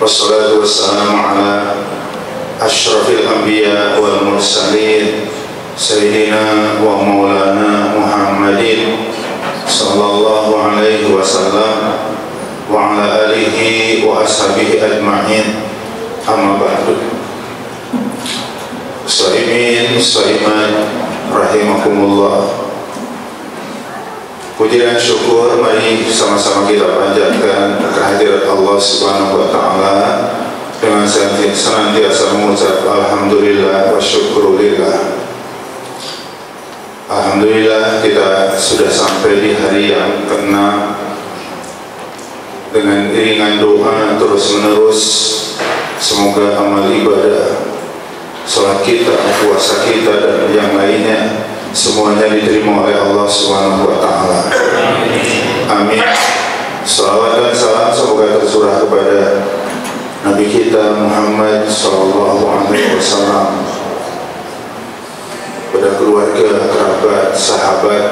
wassalatu wassalamu ala asyrafil anbiya wal mursalin sayyidina wa maulana Muhammadin sallallahu alaihi wasallam wa ala alihi wa ashabihi ajma'in. Amma ba'du. Shaimin shaiman rahimakumullah. Puji dan syukur mari sama-sama kita panjatkan kehadirat Allah Subhanahu wa taala dengan senantiasa mengucap alhamdulillah wa syukurillah. Alhamdulillah kita sudah sampai di hari yang ke-6 dengan iringan doa terus menerus. Semoga amal ibadah, salat kita, puasa kita dan yang lainnya semuanya diterima oleh Allah Subhanahu wa taala. Amin. Salawat dan salam semoga tercurah kepada Nabi kita Muhammad sallallahu alaihi wasallam, pada keluarga, kerabat, sahabat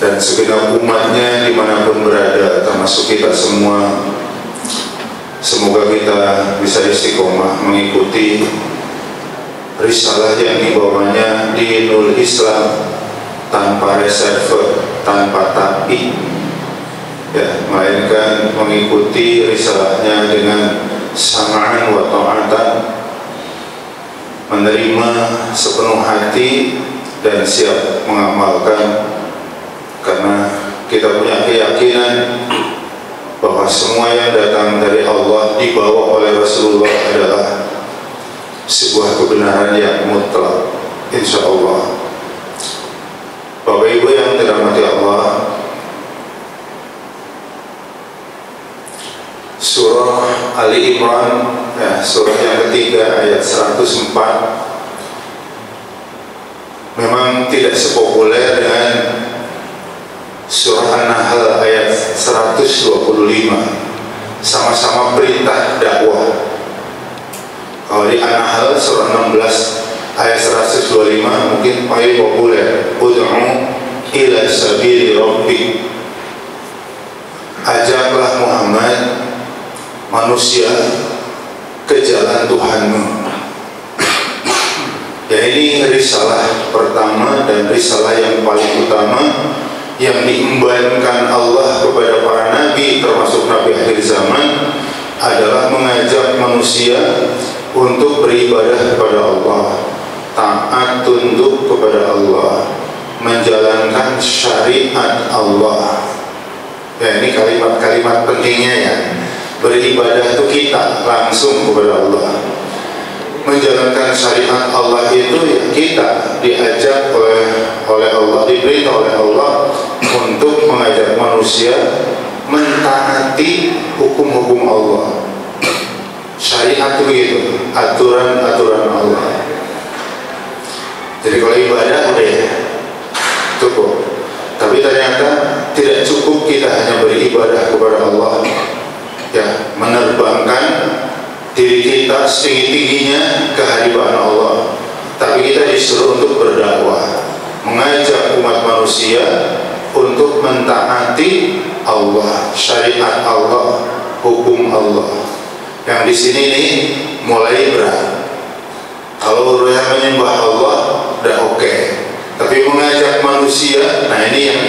dan segenap umatnya dimanapun berada, termasuk kita semua. Semoga kita bisa istiqomah mengikuti risalah yang dibawanya dinul Islam tanpa reserve, tanpa tapi, ya, melainkan mengikuti risalahnya dengan sama'an wa ta'atan, menerima sepenuh hati dan siap mengamalkan, karena kita punya keyakinan bahwa semua yang datang dari Allah dibawa oleh Rasulullah adalah sebuah kebenaran yang mutlak, insya Allah. Bapak Ibu yang dirahmati Allah, surah Ali Imran, ya, surah yang ketiga ayat 104 memang tidak sepopuler dengan surah An-Nahl ayat 125. Sama-sama perintah dakwah. Kalau di An-Nahl surah 16 ayat 125 mungkin paling populer, ud'u ila sabili rabbik, ajaklah Muhammad manusia ke jalan Tuhanmu. Ya, ini risalah pertama dan risalah yang paling utama yang diembankan Allah kepada para nabi, termasuk nabi akhir zaman, adalah mengajak manusia untuk beribadah kepada Allah, taat tunduk kepada Allah, menjalankan syariat Allah. Ya, ini kalimat-kalimat pentingnya ya. Beribadah itu kita langsung kepada Allah. Menjalankan syariat Allah itu ya kita diajak oleh Allah, diperintah oleh Allah untuk mengajak manusia mentaati hukum-hukum Allah. Syariat itu begitu, aturan-aturan Allah. Jadi kalau ibadah udah ya, cukup. Tapi ternyata tidak cukup kita hanya beribadah kepada Allah, ya, menerbangkan diri kita setinggi-tingginya ke hadirat Allah. Tapi kita disuruh untuk berdakwah, mengajak umat manusia untuk mentaati Allah, syariat Allah, hukum Allah. Yang di sini nih mulai berat. Kalau urusan menyembah Allah udah oke, tapi mengajak manusia, nah ini yang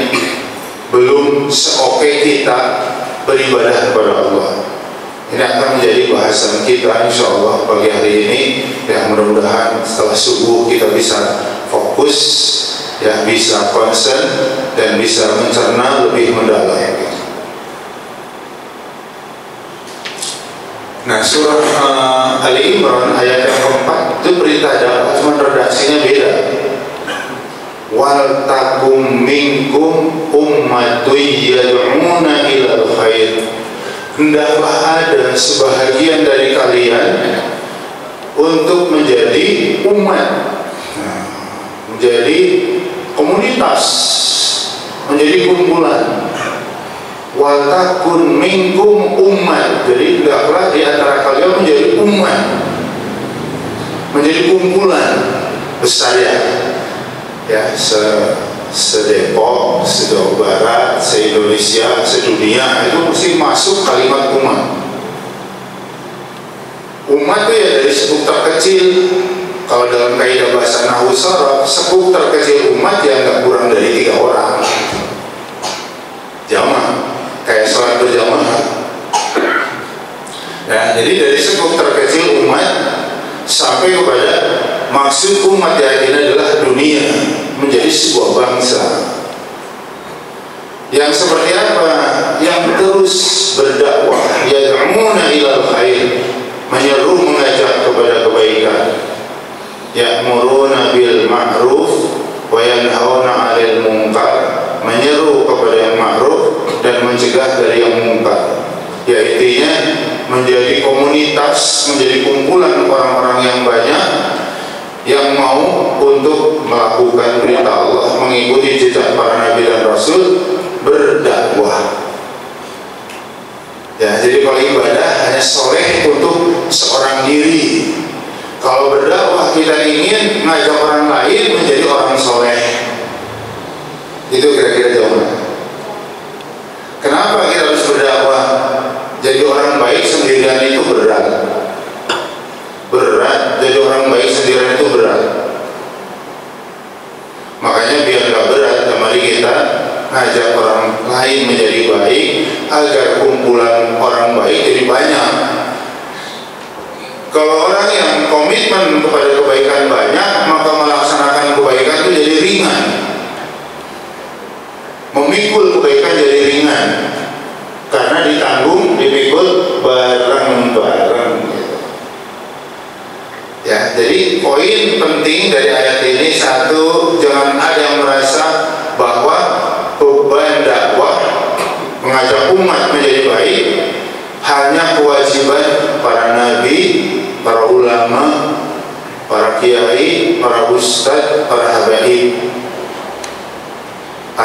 belum seoke kita beribadah kepada Allah. Ini akan menjadi bahasan kita insya Allah pagi hari ini. Ya, mudah-mudahan setelah subuh kita bisa fokus, ya, bisa konsen dan bisa mencerna lebih mendalam. Nah, surah Ali Imran ayat yang keempat itu perintah dakwah, cuma redaksinya beda. Wal takum minkum ummatun yad'una ilal khair. Hendaklah ada sebahagian dari kalian untuk menjadi umat, menjadi komunitas, menjadi kumpulan. Wal takun minkum ummat. Jadi hendaklah di antara kalian menjadi umat, menjadi kumpulan besar ya, se-Depok, se-Jawa Barat, se-Indonesia, se-dunia, itu mesti masuk kalimat umat. Umat itu ya dari sekuk terkecil. Kalau dalam kaidah bahasa nahwu sharaf, sekuk terkecil umat ya nggak kurang dari 3 orang. Jamaah, kayak sholat berjamaah. Nah, jadi dari sekuk terkecil umat sampai kepada maksud umat yang ini adalah dunia, menjadi sebuah bangsa yang seperti apa? Yang terus berdakwah, yad'una ilal khair, menyeru mengajak kepada kebaikan, ya'muruna bil ma'ruf wa yanhauna 'anil munkar, menyeru kepada yang ma'ruf dan mencegah dari yang munkar. Ya, intinya menjadi komunitas, menjadi kumpulan orang-orang yang banyak yang mau untuk melakukan perintah Allah, mengikuti jejak para nabi dan rasul, berdakwah. Ya, jadi kalau ibadah hanya soleh untuk seorang diri. Kalau berdakwah kita ingin mengajak orang lain menjadi orang soleh. Itu kira-kira jawabannya. Kenapa kita harus berdakwah? Jadi orang baik sendirian itu berat. Berat, jadi orang baik sendirian itu berat. Makanya biar gak berat, mari kita ngajak orang lain menjadi baik, agar kumpulan orang baik jadi banyak. Kalau orang yang komitmen kepada kebaikan banyak, maka melaksanakan kebaikan itu jadi ringan. Memikul kebaikan jadi ringan, karena ditanggung, dipikul bareng-bareng. Ya, jadi poin penting dari ayat ini, satu, jangan ada yang merasa bahwa beban dakwah mengajak umat menjadi baik hanya kewajiban para nabi, para ulama, para kiai, para ustadz, para habaib.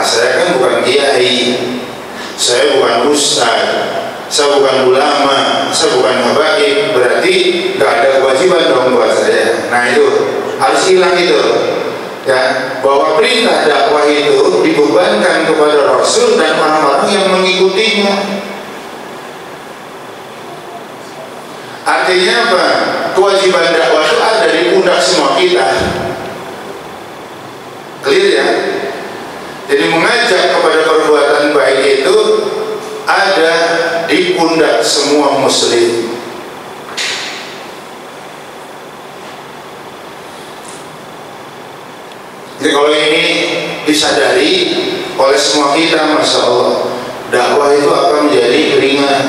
Saya kan bukan kiai, saya bukan ustadz, saya bukan ulama, saya bukan habaib, berarti gak ada kewajiban dong buat saya. Nah, itu harus hilang itu, ya, bahwa perintah dakwah itu dibebankan kepada Rasul dan orang-orang yang mengikutinya. Artinya apa? Kewajiban dakwah itu ada di pundak semua kita. Clear ya? Jadi mengajak kepada perbuatan baik itu ada di pundak semua muslim. Jadi kalau ini disadari oleh semua kita, Masya Allah, dakwah itu akan menjadi ringan.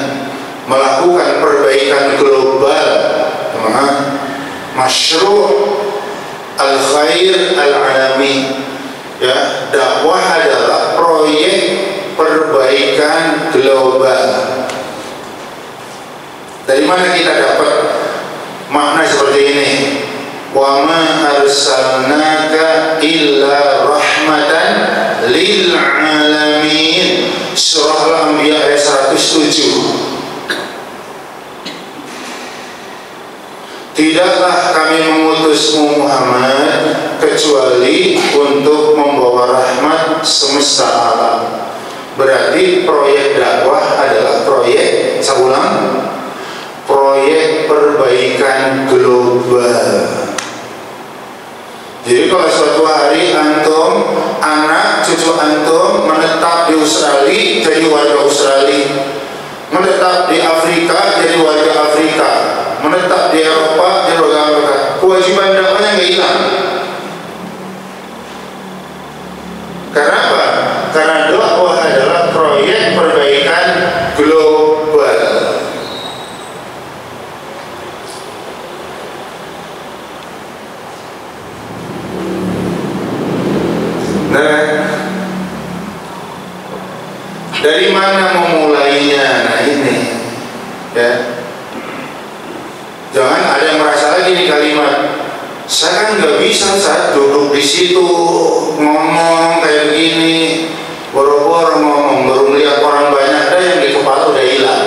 Melakukan perbaikan global, masyru' al-khair al-alami. Ya, dakwah adalah proyek perbaikan global. Dari mana kita dapat makna seperti ini? Wa ma arsalnaka illa rahmatan lil alamin. Surah Al-Anbiya ayat 107. Tidaklah kami mengutusmu Muhammad kecuali untuk membawa rahmat semesta alam. Berarti proyek dakwah adalah proyek, saya ulang, proyek perbaikan global. Jadi kalau suatu hari antum, anak cucu antum menetap di Australia jadi warga Australia, menetap di Afrika jadi warga Afrika, menetap di Eropa jadi warga Eropa, kewajiban dakwahnya nggak hilang. Karena apa? Karena dakwah adalah proyek perbaikan global. Nah, dari mana memulainya? Nah ini, ya. Jangan ada yang merasa lagi nih kalimat, saya kan nggak bisa saat duduk di situ ngomong kayak begini, boro-boro ngomong, baru melihat orang banyak, ada yang di kepala udah hilang.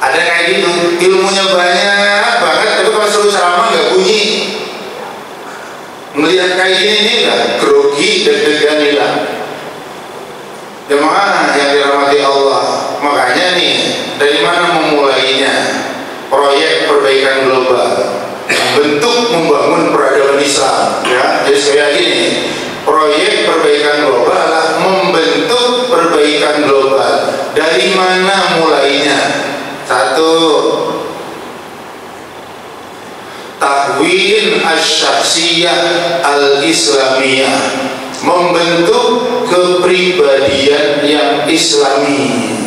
Ada kayak gitu, ilmunya banyak banget, tapi kalau suruh ceramah nggak bunyi. Melihat kayak gini nih nggak grogi, deg-degan hilang. Jemaah yang dirahmati Allah, makanya nih dari mana memulainya? Proyek proyek perbaikan global adalah membentuk perbaikan global. Dari mana mulainya? Satu, takwin asy-syakhsiyah al-islamiyah, membentuk kepribadian yang islami.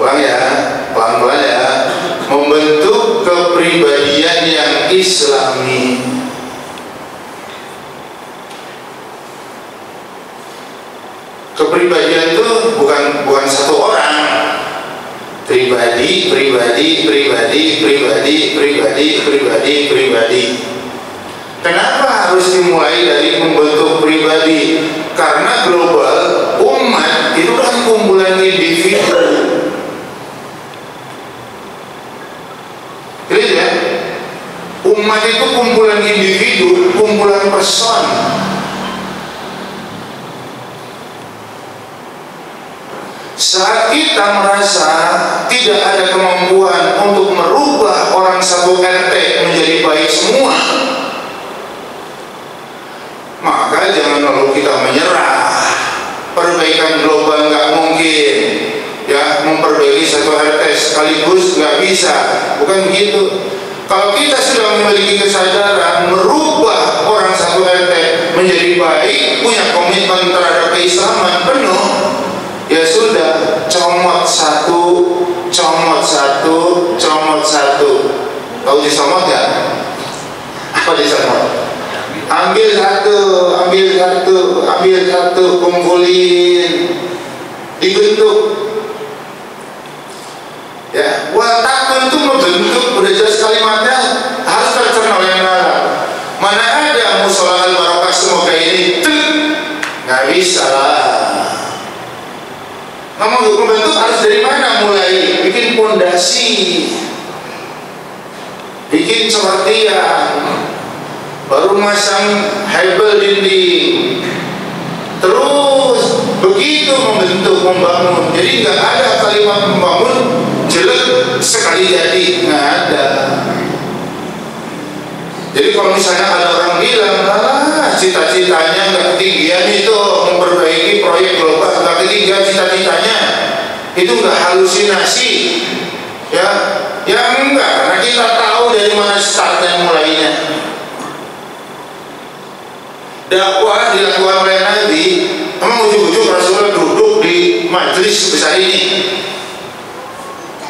Ulang ya, pelan-pelan ya. Membentuk kepribadian yang islami. Kepribadian itu bukan satu orang. Pribadi. Kenapa harus dimulai dari membentuk pribadi? Karena global, umat itu kan kumpulan individu. Jelas ya? Umat itu kumpulan individu, kumpulan person. Saat kita merasa tidak ada kemampuan untuk merubah orang satu RT menjadi baik semua, maka jangan lalu kita menyerah. Perbaikan global nggak mungkin, ya, memperbaiki satu RT sekaligus nggak bisa. Bukan begitu. Kalau kita sudah memiliki kesadaran merubah orang satu RT menjadi baik, punya komitmen terhadap keislaman penuh, ya sudah, comot satu. Tahu disomot ya? Apa disomot? Ambil satu, kumpulin, dibentuk. Ya, watakun itu membentuk, udah jelas kalimatnya, harus tercerna oleh nara. Mana ada musola al-barakah semua kayak ini? Nggak bisa lah. Kamu membentuk harus dari mana mulai? Bikin pondasi, bikin cewartian, baru masang hebel dinding, terus begitu membangun. Jadi nggak ada kalimat membangun jelek sekali jadi, nggak ada. Jadi kalau misalnya ada orang bilang, cita-citanya nggak ketinggian itu memperbaiki proyek global, nggak ketinggian cita-citanya, itu nggak halusinasi, ya enggak, karena kita tahu dari mana startnya mulainya. Dakwah dilakukan oleh Nabi, emang ujung-ujung Rasulullah duduk di majelis sebesar ini,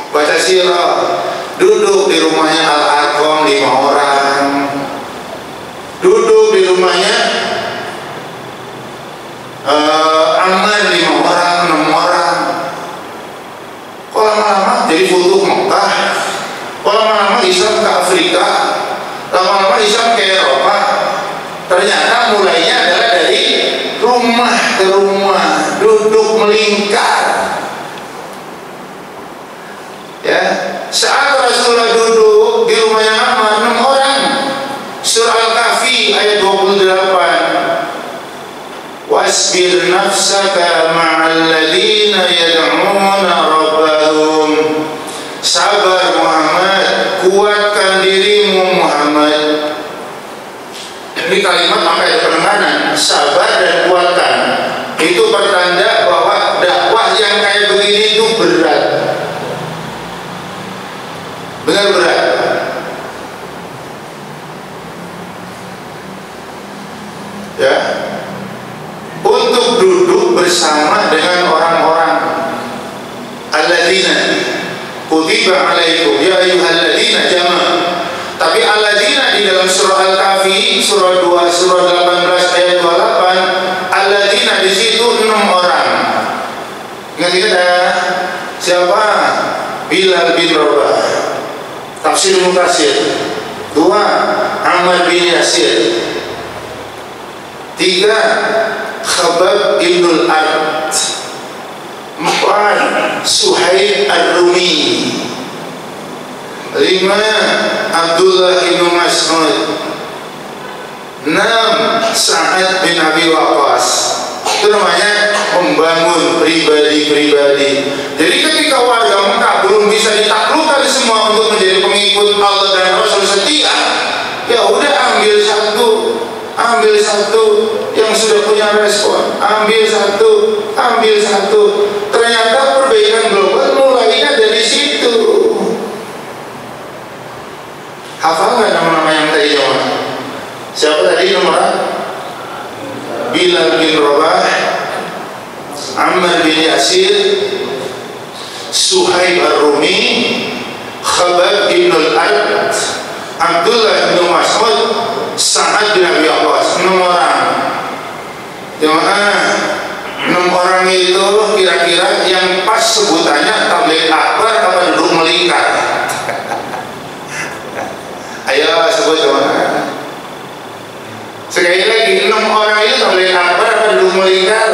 baca sirah, duduk di rumahnya Al-Arqam 5 orang, duduk di rumahnya Ammar 5 orang, 6 orang. Kok lama-lama jadi Futuh Mekah, kok lama-lama Islam ke Afrika, lama-lama Islam ke Eropa. Ternyata mulainya adalah dari rumah ke rumah, duduk melingkar. Ya, saat Rasulullah duduk di rumahnya Ammar 6 orang, surah Al-Kahfi ayat 28, wasbir nafsaka ma'al ladina yad'una rabbahum. Sabar Muhammad, kuatkan dirimu Muhammad. Ini kalimat maka ada penekanan, sabar dan kuatkan. Itu pertanda bahwa dakwah yang kayak begini itu berat, benar berat. Ya, untuk duduk bersama dengan orang-orang alladzina kutiba alaikum ya ayyuhalladzina jama'. Tapi alladzina di dalam surah Al-Kahfi surah 2 surah 18 ayat 28, alladzina di situ 6 orang. Ingat-ingat ya, siapa? Bilal bin Rabah, Tafsir Mukatsir. 2, Ammar bin Yasir. 3, Khabbab ibnul Ard. 4, Suhaib ar-Rumi. 5, Abdullah bin Mas'ud. 6, Sa'ad bin Abi Waqqas. Itu namanya membangun pribadi-pribadi. Jadi ketika warga Mekah belum bisa ditaklukkan semua untuk menjadi pengikut Allah dan Rasul setia, satu yang sudah punya respon, ambil satu. Ternyata perbaikan global mulainya dari situ. Hafal nggak nama-nama yang tadi jemaah? Siapa tadi nomor? Bilal bin Rabah, Ammar bin Yasir, Suhaib Ar-Rumi, Khabab bin Al-Ad, Abdullah bin Mas'ud, Sa'ad bin Abi Waqqas. 6 orang. Jemaah, 6 orang itu kira-kira yang pas sebutannya tabligh akbar apa duduk melingkar? Ayo sebut jemaah. Sekali lagi, 6 orang itu tabligh akbar apa duduk melingkar?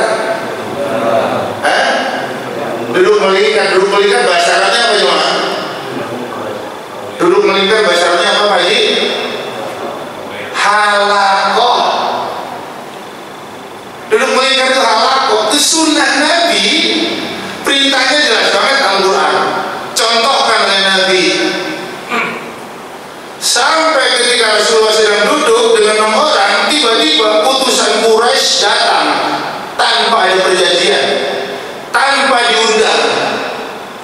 Duduk melingkar bahasa Arabnya apa jemaah? Duduk melingkar bahasa Arabnya apa Pak Haji? Halaqah. Duduk melingkar itu halaqah, itu sunnah Nabi. Perintahnya jelas banget Al-Quran. Contohkan oleh Nabi. Sampai ketika Rasulullah sedang duduk dengan 6 orang, tiba-tiba utusan Quraisy datang tanpa ada perjanjian, tanpa diundang.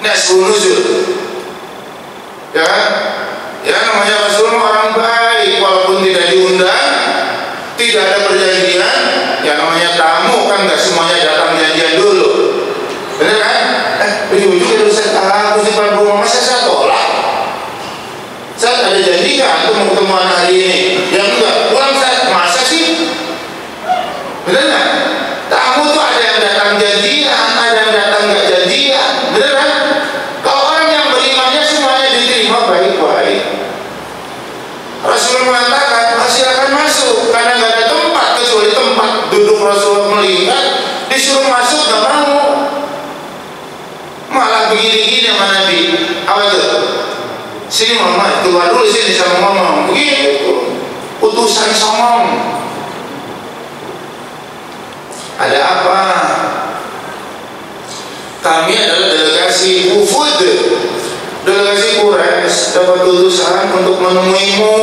Nasrul nuzul. Ya, ya namanya Rasulullah orang baik, walaupun tidak diundang, tidak ada perjanjian. Ya namanya tamu kan nggak semuanya datang janjian dulu, bener kan? Ujung-ujungnya Ustaz, aku di depan rumah masa saya tolak. Saya ada janji kan untuk pertemuan hari ini? Ya enggak, pulang saya masa sih? Bener kan? Tamu tuh ada yang datang janjian, ada yang datang nggak janjian, bener kan? Kalau orang yang berimannya semuanya diterima baik-baik. Rasulullah mengatakan silakan masuk, karena nggak ada tempat kecuali tempat duduk Rasulullah melihat, disuruh masuk nggak mau, malah begini-gini sama Nabi. Apa itu? Sini mama, keluar dulu sini sama mama. Begitu, utusan songong. Ada apa? Kami adalah delegasi wufud, delegasi Quraisy, dapat utusan untuk menemuimu.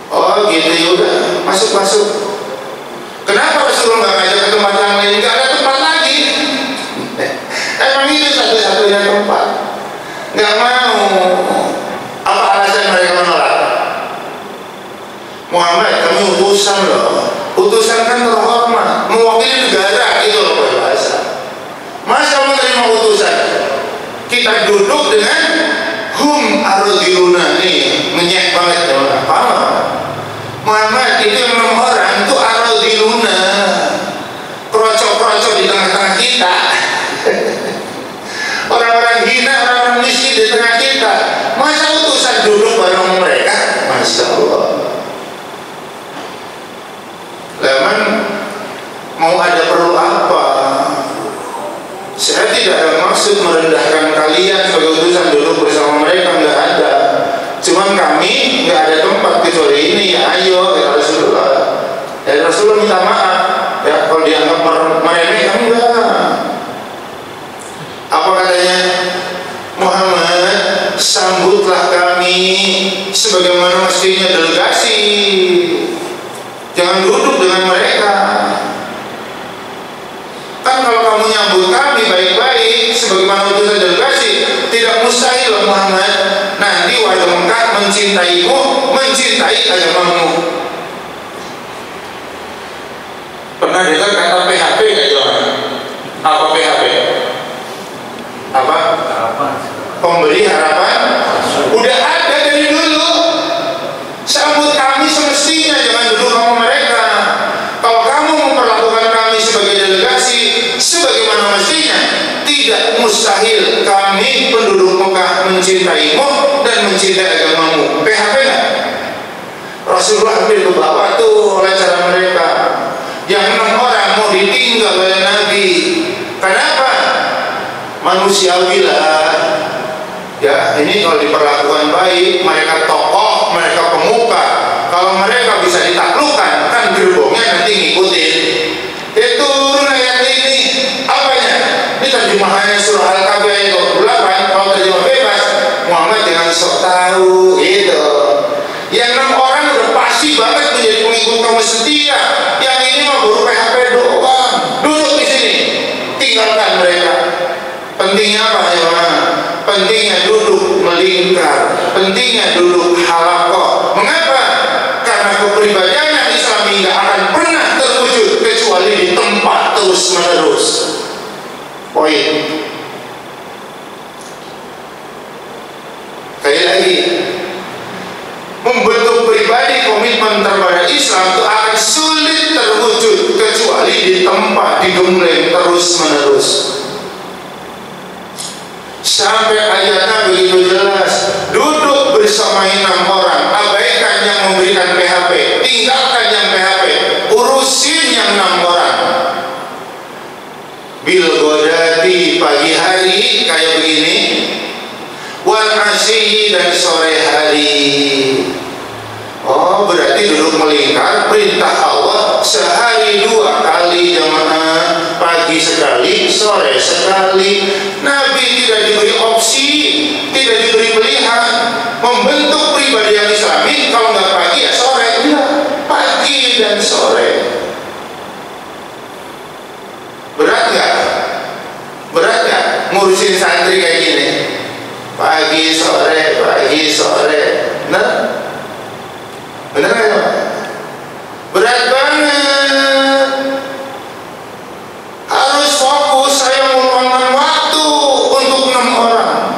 Oh gitu, yaudah, masuk. Kenapa Rasulullah nggak ngajak ke tempat yang lain? Nggak ada tempat lagi. Emang itu satu-satunya tempat. Nggak mau. Apa alasan mereka menolak? Muhammad, kami utusan loh. Utusan kan terhormat, mewakili negara, gitu loh bahasa. Masa menerima utusan? Kita duduk dengan hum ardiluna nih, menyek banget ya. Paham? Muhammad itu 6 orang itu ardiluna, krocok-krocok di tengah-tengah kita. Orang-orang hina, orang-orang miskin di tengah kita. Masa utusan duduk bareng mereka? Masya Allah. Laman mau ada perlu apa? Saya tidak ada maksud merendahkan kalian sebagai utusan duduk bersama mereka, nggak ada. Cuman kami nggak ada tempat kecuali ini. Ya ayo, ya Rasulullah. Ya Rasulullah minta maaf. Ya kalau dianggap meremehkan enggak. Apa katanya? Muhammad, sambutlah kami sebagaimana mestinya delegasi. Jangan duduk dengan mereka. Kan kalau kamu nyambut kami baik-baik sebagaimana utusan delegasi, tidak mustahil Muhammad nanti warga Mekah mencintaimu, mencintai agamamu. Pernah dengar kata PHP nggak Johan? Apa PHP? Apa? Pemberi harapan. Udah ada dari dulu. Sambut kami semestinya, jangan duduk sama mereka. Kalau kamu memperlakukan kami sebagai delegasi sebagaimana mestinya, tidak mustahil kami penduduk Mekah mencintaimu dan mencintai agamamu. PHP nggak? Rasulullah ambil ke bawah tuh oleh cara mereka. Yang 6 orang mau ditinggal oleh Nabi. Kenapa? Manusiawi lah. Ya, ini kalau diperlakukan baik, mereka tokoh, mereka pemuka. Kalau mereka bisa ditaklukkan, kan gerbongnya nanti ngikutin. Turun ayat ini, apanya? Ini terjemahannya surah Al-Kahfi ayat 28. Kalau terjemah bebas, Muhammad jangan sok tahu, gitu. Yang 6 orang udah pasti banget tinggalkan mereka. Pentingnya apa ya? Pentingnya duduk melingkar, pentingnya duduk halakoh. Mengapa? Karena kepribadian Islami tidak akan pernah terwujud kecuali di tempat terus menerus. Poin. Sekali lagi, membentuk pribadi komitmen terhadap Islam itu akan sulit terwujud kecuali di tempat digembleng terus menerus. Sampai ayatnya begitu jelas, duduk bersama 6 orang, abaikan yang memberikan PHP, tinggalkan yang PHP, urusin yang 6 orang. Bil godati pagi hari kayak begini, wal asyi dan sore hari. Oh, berarti duduk melingkar perintah Allah sehari 2 kali jamaah, pagi sekali, sore sekali. Nabi tidak diberi opsi, tidak diberi pilihan membentuk pribadi yang Islami. Kalau nggak pagi ya sore, iya, pagi dan sore. Berat nggak? Berat nggak ngurusin santri kayak gini? Pagi sore, pagi sore. Bener? Bener nggak ya? Berat banget. Harus fokus. Saya meluangkan waktu untuk 6 orang,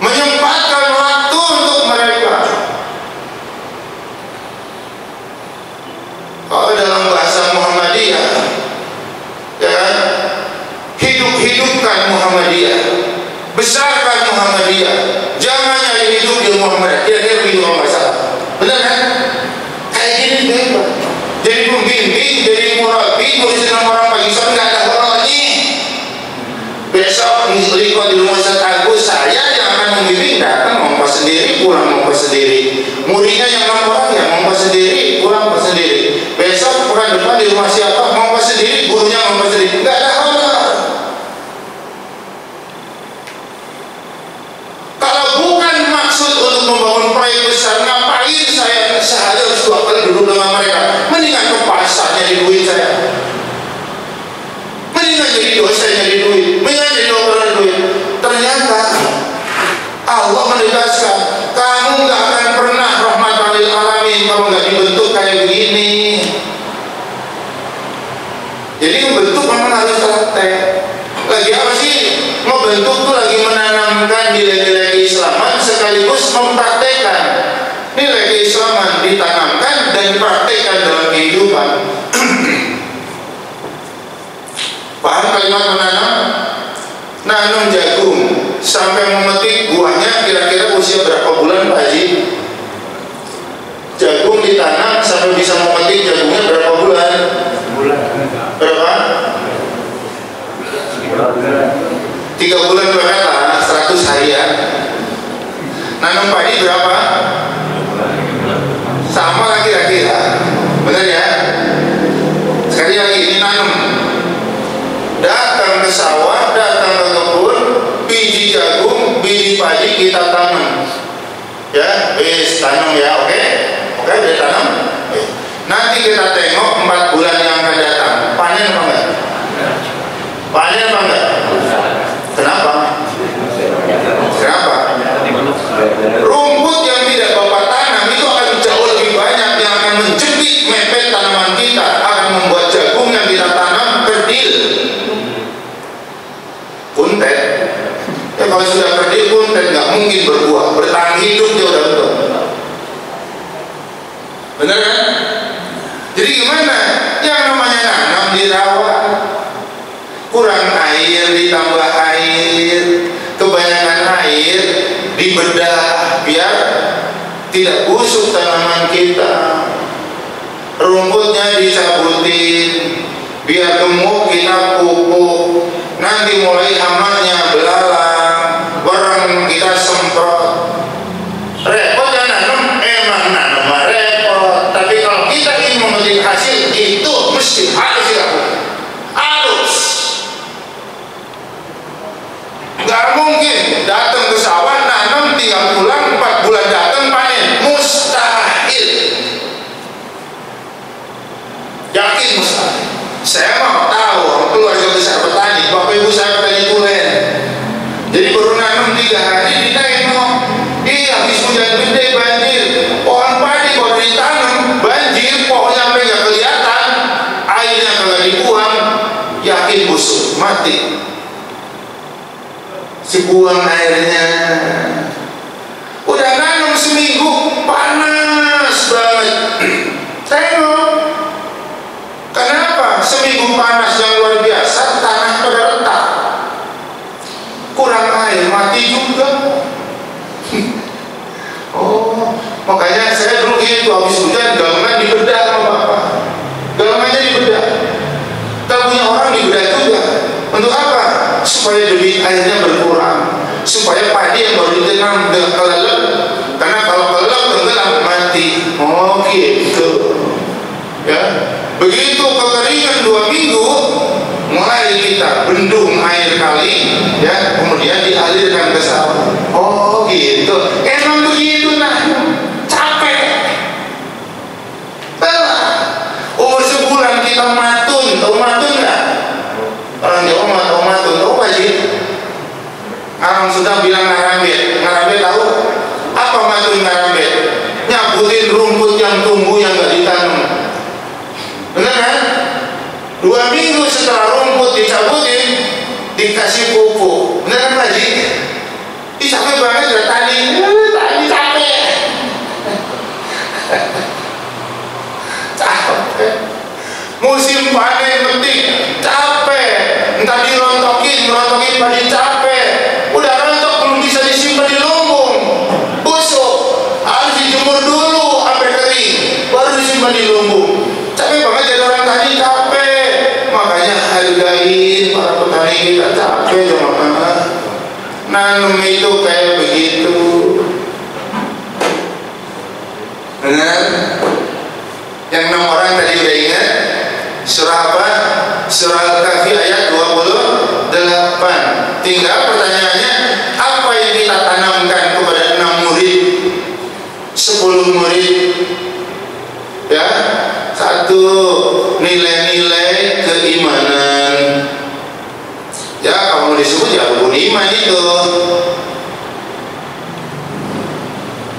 menyempatkan waktu untuk mereka. Kalau dalam bahasa Muhammadiyah, ya, hidup-hidupkan Muhammadiyah, besarkan Muhammadiyah, jangan nyari hidup di Muhammadiyah. Kira-kira begitu kalau nggak salah. Benar kan? Kayak gini bebas. Jadi pembimbing, jadi murabi, ngurusin orang pagi sore nggak ada horornya. Besok Liko di rumah Ustaz Agus, saya yang akan membimbing, datang ngomong sendiri, pulang ngomong sendiri. Muridnya yang 6 orang ya ngomong sendiri, pulang sendiri. Besok pekan depan di rumah siapa ngomong sendiri, gurunya ngomong sendiri. Nggak ada horor. Kalau bukan maksud untuk membangun proyek besar, ngapain saya sehari harus 2 kali duduk dengan mereka? Mendingan ke pasar nyari duit saya, mendingan jadi dosen nyari duit, mendingan jadi dokter duit. Ternyata Allah menegaskan, kamu nggak akan pernah rahmatan lil alamin kalau nggak dibentuk kayak begini. Jadi membentuk memang harus praktek. Lagi apa sih? Membentuk tuh lagi menanamkan nilai-nilai keislaman sekaligus mempraktekkan nilai keislaman, ditanamkan dan dipraktekkan dalam kehidupan. Paham kalimat menanam? Nanam jagung sampai memetik buahnya kira-kira usia berapa bulan Pak Haji? Jagung ditanam sampai bisa memetik jagungnya berapa bulan? Berapa? 3 bulan lah, 100 harian. Nanam padi berapa? Sama lah kira-kira. Benar ya? Sekali lagi, ini nanam. Datang ke sawah, datang ke kebun, biji jagung, biji padi kita tanam. Ya, wis tanam ya, oke? Oke, udah tanam. Nanti kita tengok 4 bulan yang akan datang. Panen apa enggak? Panen apa enggak? Kenapa? Kenapa? Rumput yang tidak Bapak tanam itu akan jauh lebih banyak yang akan menjepit mepet tanaman kita, akan membuat jagung yang kita tanam kerdil, kuntet. Ya kalau sudah kerdil kuntet nggak mungkin berbuah, bertahan hidup dia udah betul. Benar kan? Jadi gimana? Yang namanya nanam dirawat, kurang air ditambah air, kebanyakan air dibedah biar tidak busuk tanaman kita, rumputnya dicabutin biar gemuk kita pupuk, nanti mulai hamalnya belalang, barang kita semprot. Repot ya nanam, emang nanam repot, tapi kalau kita ingin memetik hasil itu mesti harus dilakukan, harus. Gak mungkin datang ke sawah nanam tinggal pulang 4 bulan datang panen, mustahil. Yakin mustahil. Saya mau tahu keluarga besar petani, Bapak si buang airnya. Udah nanam seminggu, panas banget. Tengok, kenapa? Seminggu panas yang luar biasa, tanah pada retak, kurang air, mati juga. Oh, makanya saya dulu gitu, habis hujan galengan dibedah sama bapak. Galengannya dibedah. Kalau punya orang dibedah juga. Untuk apa? Supaya debit airnya berkurang, supaya padi yang baru ditanam tidak kelelep. Karena kalau kelelep tenggelam mati. Oh gitu. Ya, begitu kekeringan 2 minggu, mulai kita bendung air kali, ya, kemudian dialirkan ke sawah. Oh gitu. Emang begitu nah. Capek. Umur sebulan kita matun. Tahu matun nggak? Orang Jawa mah tahu matun. Tahu apa sih? Orang sudah bilang ngarambet. Ngarambet tahu? Apa matun ngarambet? Nyabutin rumput yang tumbuh yang nggak ditanam. Benar kan? 2 minggu setelah rumput dicabutin, dikasih pupuk. Benar kan Pak Haji? Capek banget ya tadi capek. Capek. Musim panen penting, capek. Entah merontokin padi capek. Udah rontok belum bisa disimpan di lumbung, busuk, harus dijemur dulu sampai kering, baru disimpan di lumbung. Capek banget jadi orang tadi, capek. Makanya hargain para petani kita, capek jemaah. Nanam itu kayak begitu. Benar? Yang 6 orang tadi udah ingat? Surah apa? Surah Al-Kahfi ayat 28. Tinggal pertanyaannya, apa yang kita tanamkan kepada 6 murid, 10 murid? Ya, 1, nilai-nilai keimanan. Ya, kalau mau disebut ya rukun iman itu.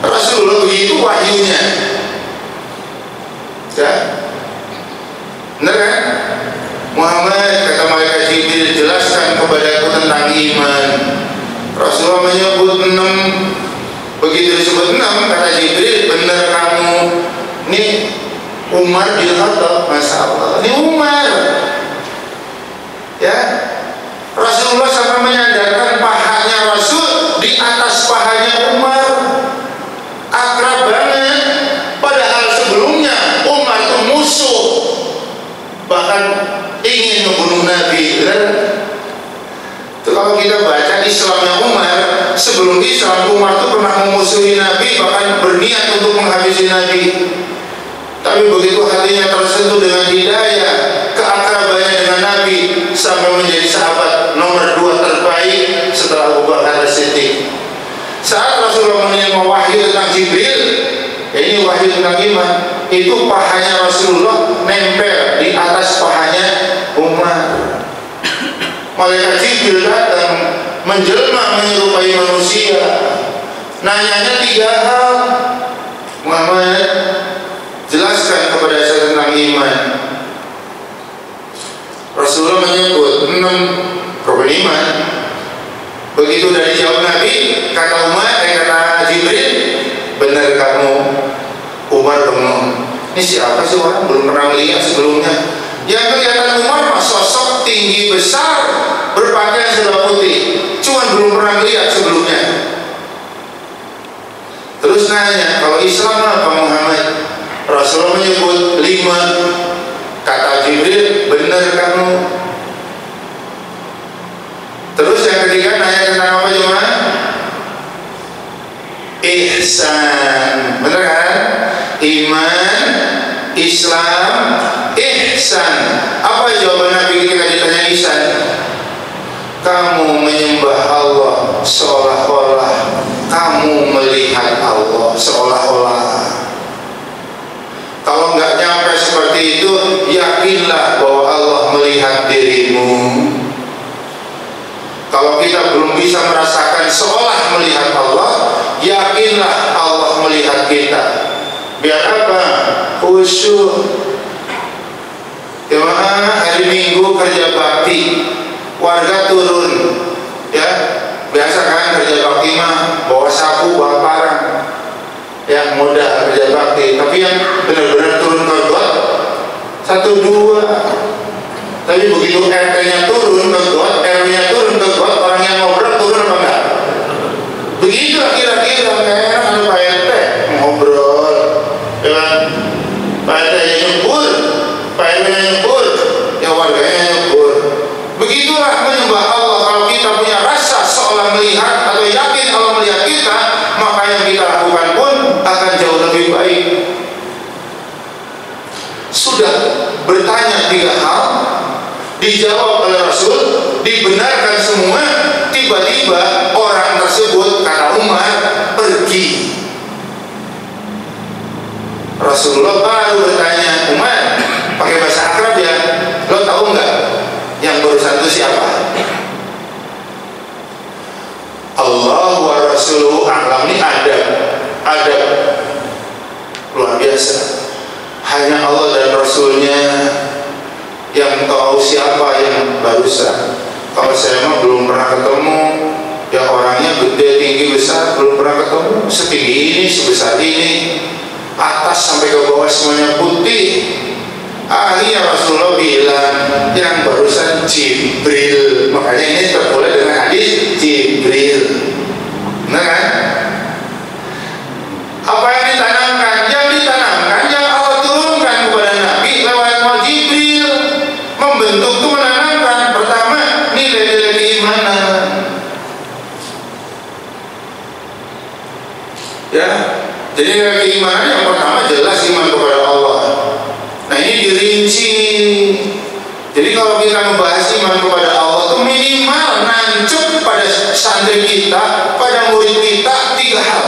Rasulullah begitu wahyunya. Ya, benar kan? Muhammad, kata malaikat Jibril, jelaskan kepadaku tentang iman. Rasulullah menyebut 6. Begitu disebut 6, kata Jibril, benar kamu. Ini Umar bin Khattab, Masya Allah. Ini Umar. Ya, Rasulullah sampai menyandarkan pahanya Rasul di atas pahanya Umar. Akrab banget. Padahal sebelumnya Umar itu musuh, bahkan ingin membunuh Nabi. Itu kalau kita baca Islamnya Umar, sebelum Islam Umar itu pernah memusuhi Nabi, bahkan berniat untuk menghabisi Nabi. Tapi begitu hatinya tersentuh dengan hidayah, keakrabannya dengan Nabi, sampai menjadi sahabat nomor 2 terbaik setelah Abu Bakar As-Siddiq. Saat Rasulullah menerima wahyu tentang Jibril, ya ini wahyu tentang iman, itu pahanya Rasulullah nempel di atas pahanya Umar. Malaikat Jibril datang menjelma menyerupai manusia. Nanyanya 3 hal. Muhammad, jelaskan kepada saya tentang iman. Rasulullah menyebut 6 rukun iman. Begitu dari jawab Nabi, kata Umar, kata Jibril, benar kamu. Umar bengong. Ini siapa sih orang, belum pernah melihat sebelumnya. Yang kelihatan Umar mah sosok tinggi besar, berpakaian serba putih, cuman belum pernah melihat sebelumnya. Terus nanya, kalau Islam apa Muhammad? Rasulullah menyebut 5. Kata Jibril, benar kamu. Terus yang ketiga nanya tentang apa cuma? Ihsan. Benar kan? Iman, Islam, ihsan. Apa jawaban Nabi ketika ditanya ihsan? Kamu menyembah Allah seolah-olah kamu melihat Allah, seolah-olah. Kalau nggak nyampe seperti itu, yakinlah bahwa Allah melihat dirimu. Kalau kita belum bisa merasakan seolah melihat Allah, yakinlah Allah melihat kita. Biar apa? Khusyuk. Jemaah hari Minggu kerja bakti, warga turun, ya. Biar kan kerja bakti mah bawa sapu, bawa parang, yang mudah kerja bakti. Tapi yang benar-benar turun ke got 1-2. Tapi begitu RT-nya turun ke got, RW-nya turun ke got, orang yang ngobrol turun apa enggak? Begitu kira-kira. Kayak ada Pak RT ngobrol, ya kan? Pak RT-nya nyebur, Pak RW-nya nyebur, ya warganya nyebur. Begitulah menyembah Allah. Kalau kita punya rasa seolah melihat atau yakin Allah melihat kita, maka yang kita lakukan pun akan jauh lebih baik. Sudah bertanya 3 hal, dijawab oleh Rasul, dibenarkan semua. Tiba-tiba orang tersebut, kata Umar, pergi. Rasulullah baru bertanya, Umar, pakai bahasa akrab ya, lo tahu nggak yang barusan itu siapa? Allah wa Rasuluhu a'lam. Ini ada luar biasa. Hanya Allah dan Rasulnya yang tahu siapa yang barusan. Kalau saya mah belum pernah ketemu, ya orangnya gede, tinggi, besar, belum pernah ketemu. Setinggi ini, sebesar ini, atas sampai ke bawah semuanya putih. Akhirnya Rasulullah bilang yang barusan Jibril. Makanya ini tertulis dengan hadis Jibril. Benar kan? Apa yang ditanamkan? Yang ditanamkan yang Allah turunkan kepada Nabi lewat Jibril. Membentuk itu menanamkan pertama nilai-nilai keimanan. Ya, jadi nilai keimanan yang pertama jelas iman kepada Allah. Nah ini dirinci. Jadi kalau kita membahas iman kepada Allah itu minimal nancep pada santri kita, pada murid kita 3 hal.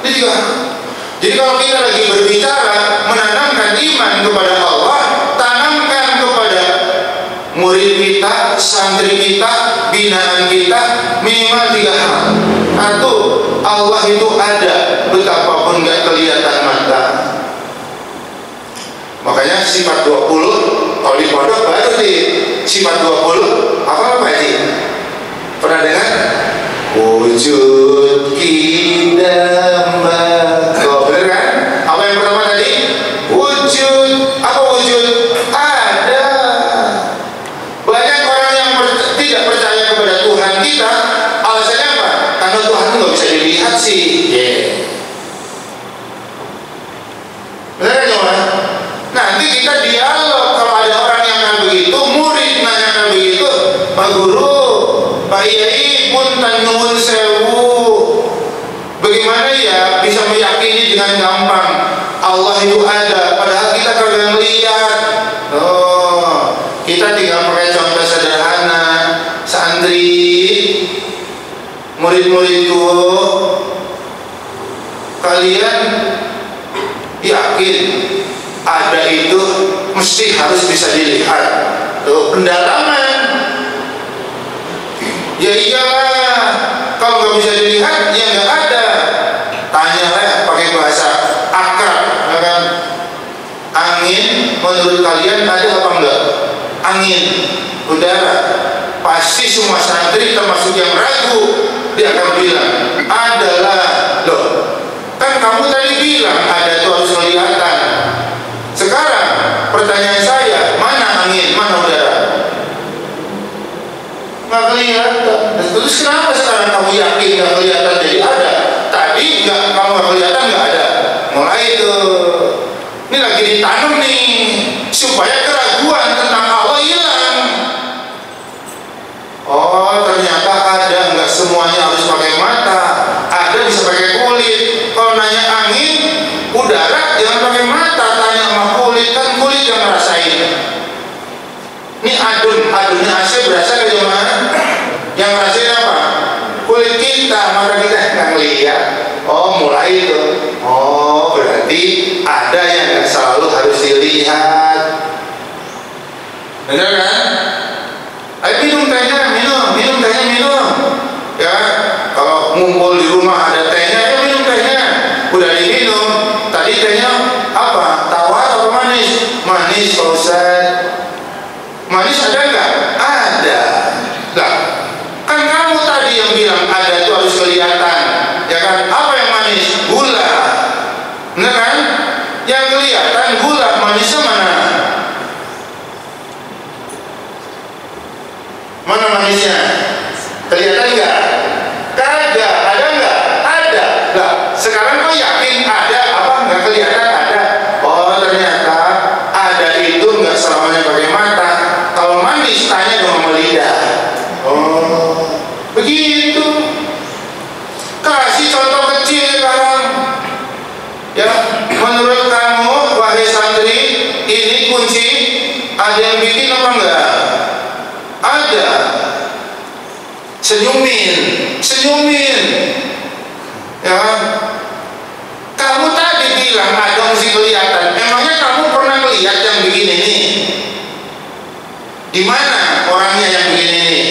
Ini 3 hal. Jadi kalau kita lagi berbicara menanamkan iman kepada Allah, tanamkan kepada murid kita, santri kita, binaan kita minimal 3 hal. 1, Allah itu ada betapapun nggak kelihatan mata. Makanya sifat 20 kalau di pondok baru di sifat 20 apa sih? Pernah dengar? Wujud kidama. Oh, bener kan? Apa yang pertama tadi? Wujud. Apa wujud? Ada. Banyak orang yang tidak percaya kepada Tuhan kita. Alasannya apa? Karena Tuhan itu nggak bisa dilihat sih. Bener kan Johan? Nanti kita dialog. Kalau ada orang yang kan begitu, murid nanyakan begitu, Pak Guru, Pak Yai pun nyuwun sewu, bagaimana ya bisa meyakini dengan gampang Allah itu ada, padahal kita kagak melihat. Oh, kita tinggal pakai contoh sederhana. Santri, murid-muridku, kalian yakin ada itu mesti harus bisa dilihat. Tuh pendalaman. Ya iyalah, kalau nggak bisa dilihat ya nggak ada. Tanyalah pakai bahasa akrab, ya kan? Angin menurut kalian ada apa enggak? Angin, udara. Pasti semua santri termasuk yang ragu, dia akan bilang adalah. Loh, kan kamu tadi bilang ada tuh harus kelihatan. Sekarang pertanyaan saya, mana angin, mana udara? Nggak kelihatan. Terus kenapa sekarang kamu yakin nggak kelihatan jadi ada? Tadi nggak, kamu nggak kelihatan nggak ada. Mulai itu, ini lagi ditanam nih supaya keraguan tentang Allah hilang. Oh ternyata ada, nggak semuanya harus pakai mata. Ada bisa pakai kulit. Kalau nanya angin, udara jangan pakai mata, tanya sama kulit, kan kulit yang ngerasain. Ini adunnya AC berasa ke jemaah. Yang ngerasain apa? Kulit kita, mata kita nggak ngeliat. Oh mulai itu. Oh berarti ada yang nggak selalu harus dilihat. Benar kan? Ayo minum tehnya, minum tehnya, minum. Ya, kalau ngumpul di rumah ada tehnya, ya minum tehnya. Udah diminum. Tadi tehnya apa? Tawar atau manis? Manis, Pak Ustaz. Manis ada nggak? Ada. Lah, kan kamu tadi tadi yang bilang ada itu harus kelihatan, ya kan? Apa yang manis? Gula, benar kan? Yang kelihatan gula, manisnya mana? Mana manisnya? Kelihatan nggak? Kagak. Ada nggak? Ada. Lah, sekarang kau yakin ada apa? Nggak kelihatan ada. Oh, ternyata ada itu nggak selamanya pakai mata. Kalau manis tanya sama lidah. Oh, begitu. Kasih contoh kecil sekarang. Ya, menurut kamu wahai santri, ini kunci ada yang bikin apa enggak? Ada. Senyumin, ya. Kamu tadi bilang ada mesti kelihatan. Emangnya kamu pernah lihat yang bikin ini? Di mana orangnya yang bikin ini?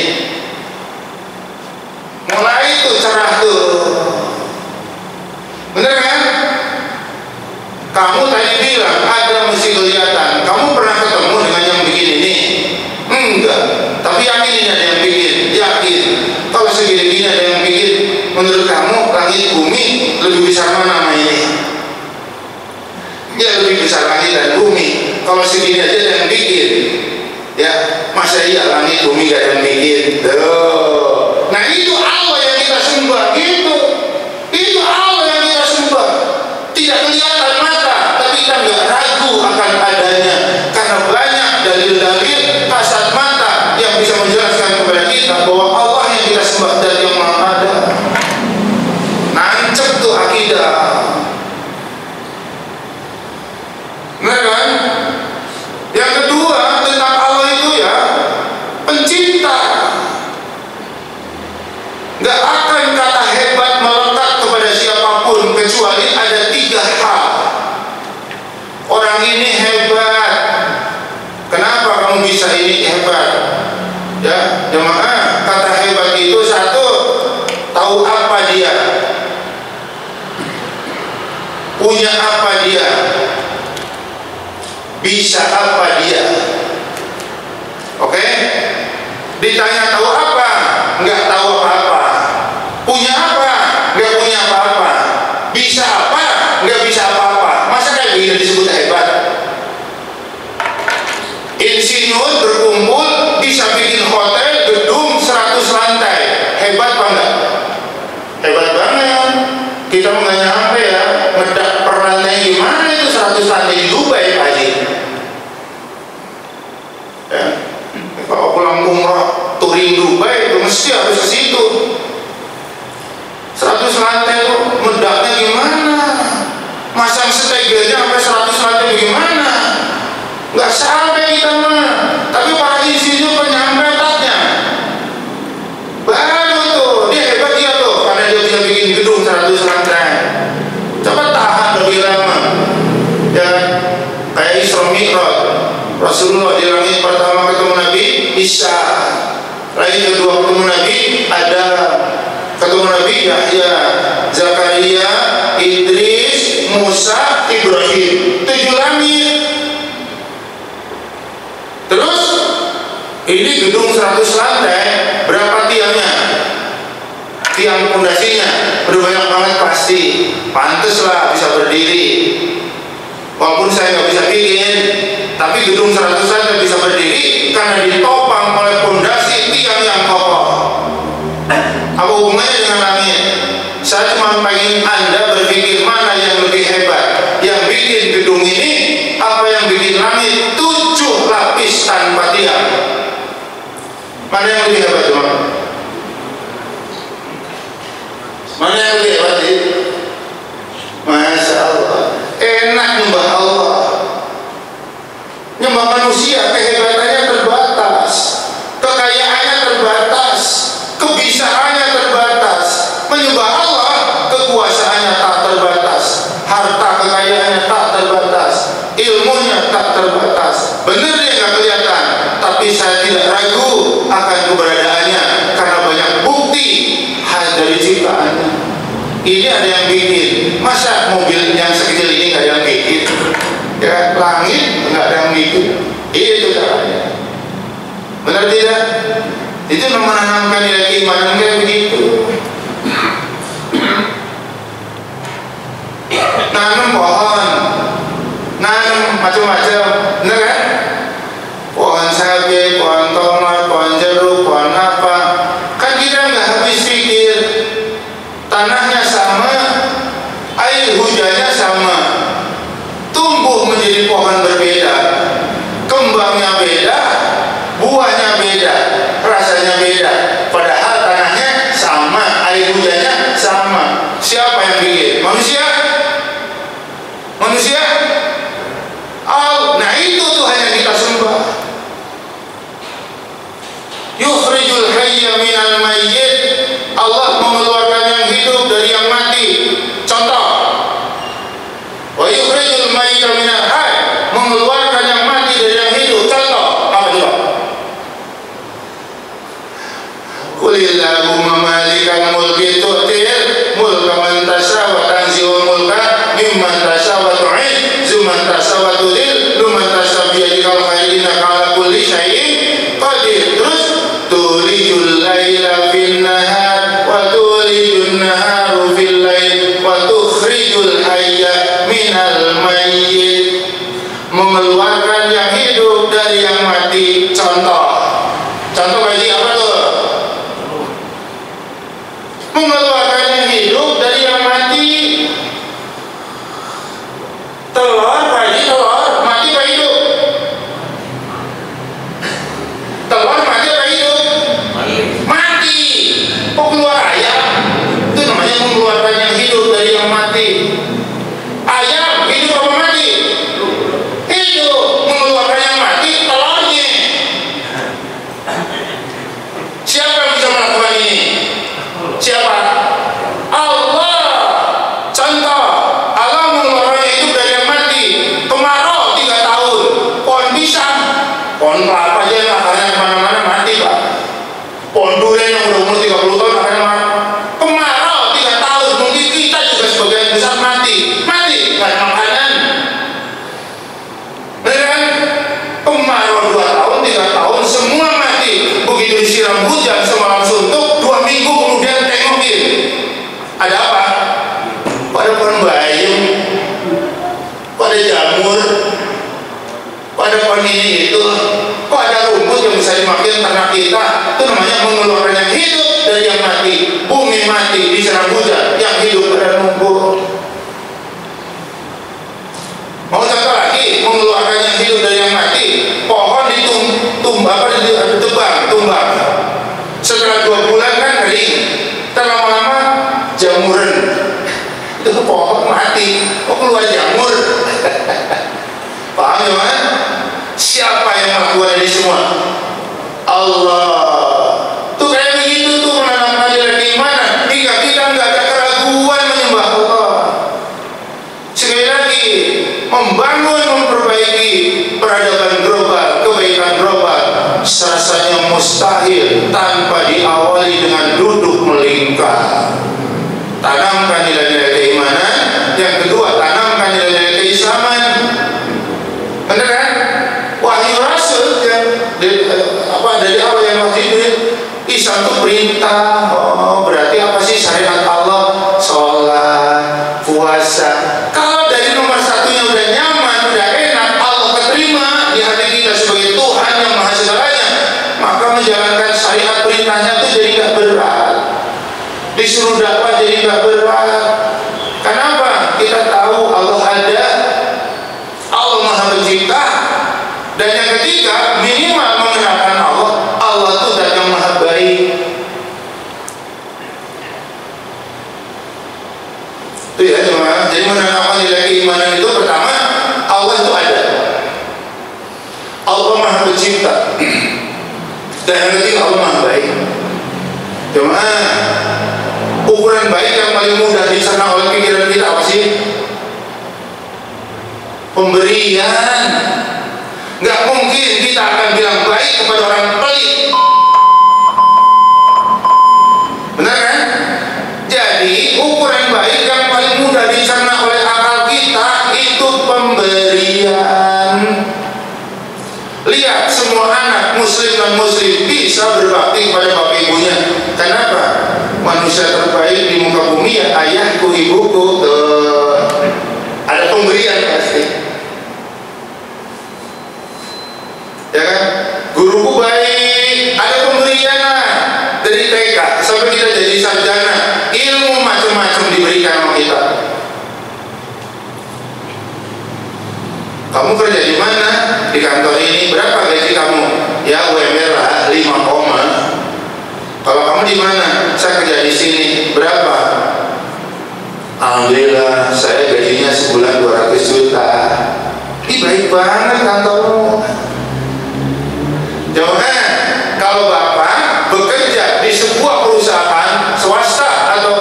Mulai itu cerah tuh, bener kan? Kamu tadi bilang ada mesti kelihatan. Kamu pernah ketemu dengan yang bikin ini? Enggak. Tapi yakin ini ada yang bikin? Yakin. Kalau segini-gini ada yang bikin, menurut kamu langit bumi lebih besar mana nama ini? Ya lebih besar langit dan bumi. Kalau segini aja ada yang bikin, ya masa iya langit bumi gak ada yang bikin? Tuh. Nah itu Allah yang kita sembah gitu. Itu Allah yang kita sembah. Tidak kelihatan mata, tapi kita nggak ragu akan adanya, karena banyak dalil-dalil kasat mata yang bisa menjelaskan kepada kita bahwa Allah yang kita sembah dan yang maha ada. Nancep tuh akidah, benar kan? Yang kedua tentang Allah itu ya pencipta. Nggak akan kata hebat melekat kepada siapapun kecuali ada 3 hal. Orang ini hebat. Kenapa kamu bisa ini hebat? Ya, jemaah, kata hebat itu satu, tahu apa dia, punya apa dia, bisa apa dia. Oke? Ditanya tahu apa? Nggak tahu apa-apa. Punya apa? Nggak punya apa-apa. Bisa apa? Nggak bisa apa-apa. Masa kayak gini disebut hebat? Insinyur berkumpul bisa bikin hotel gedung 100 lantai. Hebat apa enggak? Hebat banget. Kita nggak nyampe ya. Ngedak per lantai gimana itu 100 lantai di Dubai Pak Haji? Ya. Kalau pulang umrah touring Dubai itu mesti harus ke situ. 100 lantai itu medaknya gimana? Masang setegelnya sampai 100 lantai bagaimana? Nggak sampai kita mah. Tapi para insinyur penyampai tatnya baru tuh dia hebat dia tuh, karena dia bisa bikin gedung 100 lantai. Coba tahan lebih lama. Ya, kayak Isra Mi'raj. Rasulullah di langit pertama ketemu Nabi Isa, langit kedua ketemu Nabi Adam, ketemu Nabi Yahya, Zakaria, Idris, Musa, Ibrahim. 7 langit. Terus ini gedung 100 lantai, berapa tiangnya? Tiang pondasinya udah banyak banget pasti. Pantes lah bisa berdiri. Walaupun saya nggak bisa bikin, tapi gedung 100 lantai bisa berdiri karena ditopang oleh pondasi tiang yang kokoh. Apa hubungannya dengan langit? Saya cuma pengen Anda berpikir mana yang lebih hebat, yang bikin gedung ini apa yang bikin langit 7 lapis tanpa tiang. Mana yang lebih hebat cuma? Mana yang lebih hebat itu? Masya Allah, enak nyembah Allah. Nyembah manusia kehebatannya terbatas, kekayaannya terbatas, kebisaannya terbatas. Menyembah Allah kekuasaannya tak terbatas, harta kekayaannya tak terbatas, ilmunya tak terbatas. Benar dia nggak kelihatan, tapi saya tidak ragu akan keberadaannya karena banyak bukti hal dari ciptaannya. Ini ada yang bikin. Masa mobil yang sekecil ini nggak ada yang bikin? Ya, langit nggak ada yang bikin. Itu caranya. Benar tidak? Itu menanamkan nilai keimanan kayak begitu. air hujannya sama. Siapa yang bikin? Manusia? Manusia? Nah itu Tuhan yang kita sembah. Yukhrijul hayya minal mayyit. Allah mengeluarkan yang hidup dari yang mati. Contoh. Wa yukhrijul mayyita minal hayy. Mengeluarkan yang mati dari yang hidup. Contoh. Apa coba? Qulillahumma malikal mulki tu'til mulka man tasha wa tanzi'ul mulka mimman tasha wa tu'izzu man tasha wa tudhillu man tasha bi yadikal khairu innaka 'ala kulli syai'in qadir. Terus tulijul laila fin nahar wa tulijun naharu fil lail wa tukhrijul hayya minal mayyit. Mengeluarkan yang hidup dari yang mati. Contoh bagi apa tuh? Mengeluarkan yang hidup dari yang mati. Telur mati apa hidup? Telur mati apa hidup? Mati. Kok keluar ayam? Itu namanya mengeluarkan yang hidup dari yang mati. Ayam hidup apa mati? Hidup. Mengeluarkan yang mati telurnya. Siapa yang bisa melakukan ini? Siapa? Allah. Contoh, Allah mengeluarkan yang hidup dari yang mati. Kemarau 3 tahun, pohon pisang, pohon kelapa aja yang akarnya kemana-mana mati Pak. Pohon durian yang udah umur 30 tahun akarnya mati. Kemarau 3 tahun, mungkin kita juga sebagian besar mati, nggak ada makanan. Bener kan? Kemarau 2 tahun, 3 tahun, semua mati. Begitu disiram hujan semalam suntuk, 2 minggu kemudian tengokin. Ada apa? Pada pohon bayam, pada jamur, pada pohon ini itu. Kok ada rumput yang bisa dimakan ternak kita? Itu namanya mengeluarkan yang hidup dari yang mati. Bumi mati diserang hujan, yang hidup pada numpuk. Mau contoh lagi, mengeluarkan yang hidup dari yang mati. Pohon tumbang. Setelah 2 bulan kan kering. Lama-lama jamuran. Itu pohon mati. Kok keluar jamur? Paham ya kan? Siapa yang melakukan ini semua? Allah. Tuh kayak begitu tuh menanamkan nilai keimanan hingga kita nggak ada keraguan menyembah Allah. Sekali lagi, memperbaiki peradaban global, kebaikan global, rasanya mustahil tanpa diawali dengan duduk melingkar. Tanamkan nilai-nilai keimanan. Yang kedua, tanamkan nilai-nilai keislaman. Benar kan? Wahyu Rasul yang dari awal yang wahyu Jibril, Islam itu perintah. Oh, berarti apa sih syariat Allah? Sholat, puasa. Kalau dari nomor satunya udah nyaman, udah enak, Allah keterima di hati kita sebagai Tuhan yang maha segalanya, maka menjalankan syariat perintahnya itu jadi gak berat. Disuruh dakwah jadi gak berat. Kenapa? Kita tahu Allah ada, Allah maha pencipta. Dan yang ketiga, minimal mengenalkan Allah itu dan yang maha baik. Itu ya teman-teman. Jadi mengenalkan nilai keimanan itu pertama, Allah itu ada, Allah maha pencipta. Dan yang ketiga, Allah maha baik. Cuma ukuran baik yang paling mudah dicerna oleh pikiran kita apa sih? Pemberian. Nggak mungkin kita akan bilang baik kepada orang pelit. Benar kan? Jadi ukuran baik yang paling mudah dicerna oleh akal kita itu pemberian. Lihat semua anak muslim dan muslim bisa berbakti kepada bapak ibunya. Kenapa? Manusia terbaik di muka bumi ya ayahku, ibuku. Ada pemberian pasti. Ya kan? Guruku baik, ada pemberian lah. Dari TK sampai kita jadi sarjana, ilmu macam-macam diberikan sama kita. Kamu kerja di mana? Di kantor ini. Berapa gaji kamu? Ya UMR lah 5, kalau kamu di mana? Saya kerja di sini. Berapa alhamdulillah saya gajinya sebulan 200 juta. Ini baik banget kantormu. Jangan kalau Bapak bekerja di sebuah perusahaan swasta atau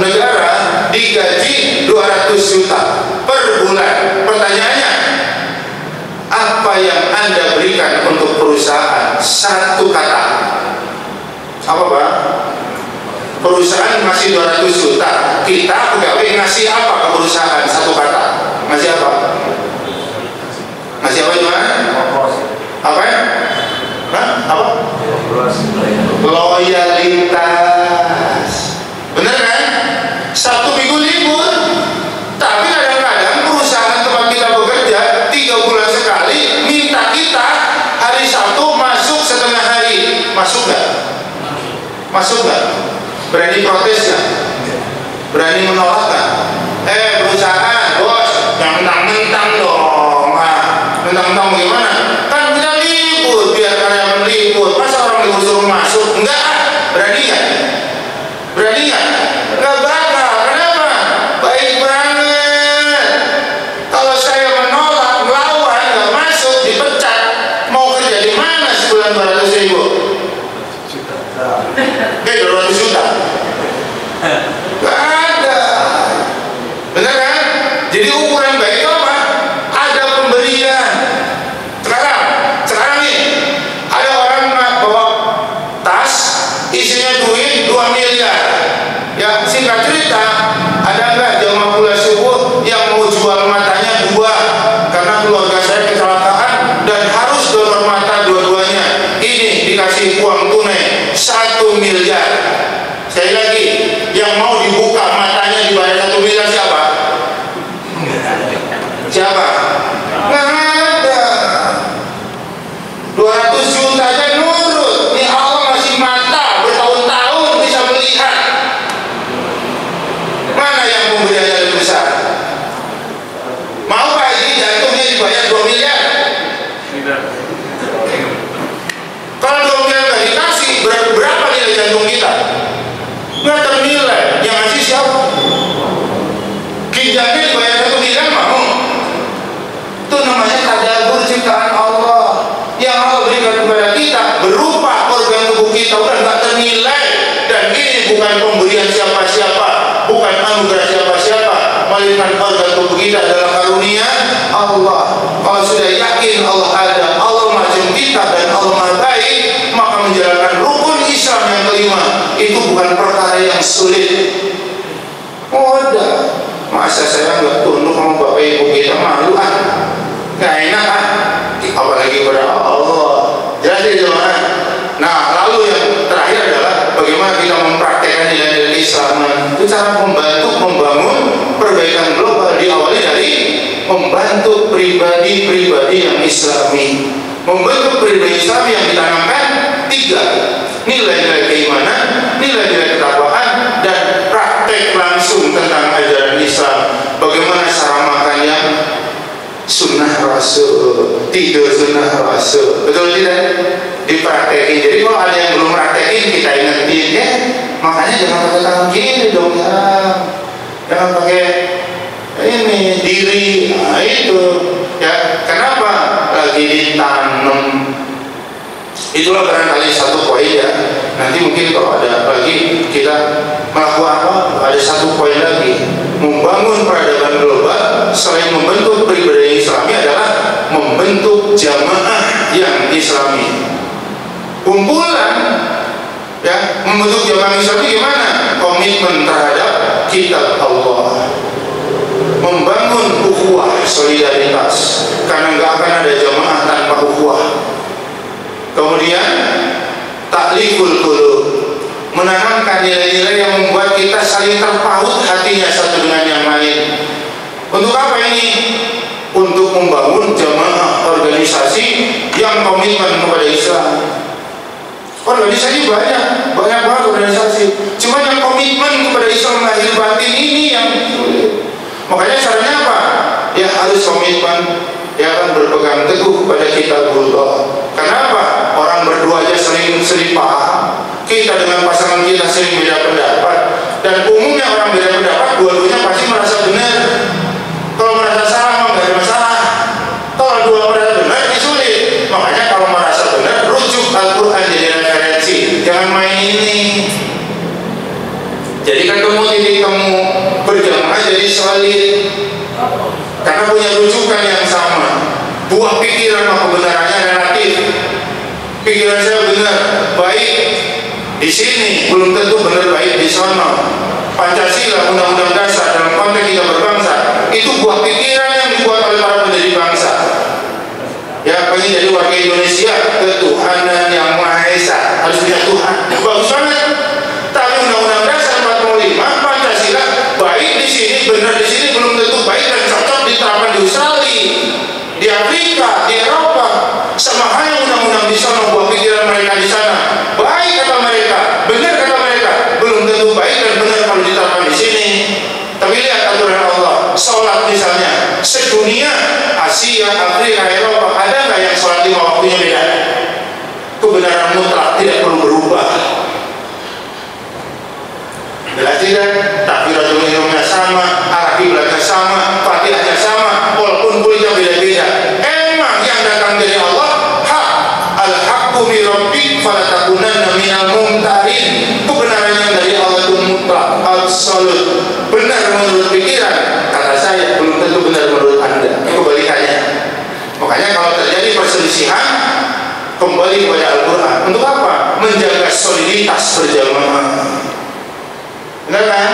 negara digaji 200 juta per bulan. Pertanyaannya, apa yang Anda berikan untuk perusahaan? Satu kata. Apa Pak? Perusahaan ngasih 200 juta, kita pegawai ngasih apa ke perusahaan? Satu kata. Ngasih apa? Ngasih apa gimana? Apa ya? Hah? Apa? Loyalitas. Bener kan? Sabtu Minggu libur, tapi kadang-kadang perusahaan tempat kita bekerja 3 bulan sekali minta kita hari Sabtu masuk setengah hari. Masuk nggak? Masuk nggak? Berani protes nggak? Berani menolak nggak? Perusahaan, bos, yang mentang-mentang dong. Mentang-mentang bagaimana? Kan kita libur, biar karyawan libur. Masa orang libur suruh masuk? Enggak. Berani nggak? Berani nggak? Nggak bakal. Kenapa? Baik banget. Kalau saya menolak, melawan, nggak masuk, dipecat, mau kerja di mana sebulan 200.000? 200 juta. Nggak ada. Benar kan? Jadi ukuran baik itu apa? Ada pemberian. Sekarang nih ada orang bawa tas isinya duit 2 miliar. Ya singkat cerita, ada nggak jamaah pula subuh yang mau jual matanya 2 karena keluarga saya kecelakaan dan harus donor mata dua-duanya. Ini dikasih uang tunai 1 miliar. Sekali lagi, yang mau dibuka matanya dibayar 1 miliar siapa? Siapa? Nggak ada. 200 juta aja nurut. Ini Allah masih mata bertahun-tahun bisa melihat. Mana yang pemberiannya lebih besar? Mau Pak Haji jantungnya dibayar 2 miliar? Kalau 2 miliar nggak dikasih, berapa nilai jantung kita? Nggak ternilai. Yang ngasih siapa? Ginjalnya dibayar 1 miliar mau? Itu namanya tadabbur ciptaan Allah yang Allah berikan kepada kita berupa organ tubuh kita udah nggak ternilai. Dan ini bukan pemberian siapa-siapa, bukan anugerah siapa-siapa, melainkan organ tubuh kita adalah karunia Allah. Kalau sudah yakin Allah ada, Allah macam kita dan Allah maha baik, maka menjalankan rukun Islam yang kelima itu bukan perkara yang sulit. Mudah. Masa saya nggak tunduk sama bapak ibu kita, malu nggak enak apalagi kepada Allah. Jadi gimana? Nah, lalu yang terakhir adalah bagaimana kita mempraktekkan nilai-nilai Keislaman. Itu cara membangun perbaikan global diawali dari membantu pribadi-pribadi yang Islami. Membentuk pribadi Islam yang ditanamkan 3: nilai-nilai keimanan, nilai-nilai ketakwaan, dan praktek langsung tentang ajaran Islam. Bagaimana cara makan yang sunnah Rasul, tidur sunnah Rasul, betul tidak? Dipraktekin. Jadi kalau ada yang belum praktekin, kita ingetin ya. Makanya jangan pakai tangan kiri dong ya. Jangan pakai ini diri. Nah itu ya. Kenapa? Lagi ditanam. Itulah barangkali satu poin ya. Nanti mungkin kalau ada lagi kita melakukan apa? Ada satu poin lagi. Membangun peradaban global selain membentuk pribadi Islami adalah membentuk jamaah yang Islami. Kumpulan ya, membentuk jamaah Islami gimana? Komitmen terhadap kitab Allah. Membangun ukhuwah, solidaritas. Karena nggak akan ada jamaah tanpa ukhuwah. Kemudian takliful qulub, menanamkan nilai-nilai yang membuat kita saling terpaut hatinya satu dengan yang lain. Untuk apa ini? Untuk membangun jamaah organisasi yang komitmen kepada Islam. Organisasi banyak banget organisasi. Cuma yang komitmen kepada Islam lahir batin ini yang sulit. Makanya caranya apa? Ya harus komitmen, ya kan, berpegang teguh kepada kitabullah. Kenapa? Orang berdua aja sering paham. Kita dengan pasangan kita sering beda pendapat. Dan umumnya orang beda pendapat, dua-duanya pasti merasa Jadikan kamu titik kamu berjamaah jadi solid, karena punya rujukan yang sama. Buah pikiran kebenarannya relatif. Pikiran saya benar, baik di sini, belum tentu benar baik di sana. Pancasila, Undang-Undang Dasar dalam konteks kita berbangsa, itu buah pikiran yang dibuat oleh para pendiri bangsa. Ya, pengen jadi warga Indonesia, ketuhanan yang Maha Esa, harus punya Tuhan. Bagus banget. Tapi Undang-Undang Dasar 45, Pancasila, baik di sini, benar di sini, belum tentu baik dan cocok diterapkan di Australia, di Afrika, di Eropa. Sama halnya undang-undang di sana, buah pikiran mereka di sana, baik kata mereka, benar kata mereka, belum tentu baik dan benar kalau diterapkan di sini. Tapi lihat aturan Allah, sholat misalnya, sedunia, Asia, Afrika, Eropa, ada nggak yang sholat 5 waktunya beda? Kebenaran mutlak, tidak perlu berubah. Jelas tidak? Takbiratul ihramnya sama, arah kiblatnya sama, Fatihahnya sama, walaupun kulitnya beda-beda. Emang yang datang dari Allah hak, al-haqqu min rabbik fala takunanna minal mumtarin. Kebenaran yang dari Allah itu mutlak, absolut, benar menurut pikiran. Kata saya belum tentu benar menurut Anda. Kebalikannya. Makanya kalau terjadi perselisihan, kembali kepada Al-Quran. Untuk apa? Menjaga soliditas berjamaah. Benar kan?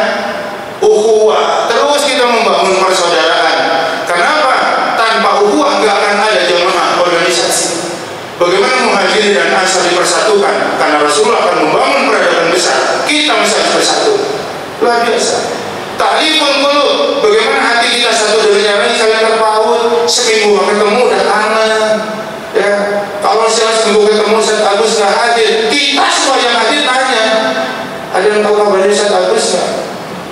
Ukhuwah, terus kita membangun persaudaraan. Kenapa? Tanpa ukhuwah nggak akan ada jamaah organisasi. Bagaimana Muhajirin dan Ansar dipersatukan? Karena Rasulullah akan membangun peradaban besar. Kita mesti harus bersatu. Luar biasa. Ta'liful qulub, bagaimana hati kita satu dengan yang lain saling terpaut. Seminggu ketemu udah kangen. Ya, kalau seminggu ketemu Ustaz Agus nggak hadir, kita semua yang hadir nanya, ada yang tahu kabarnya Ustaz Agus nggak?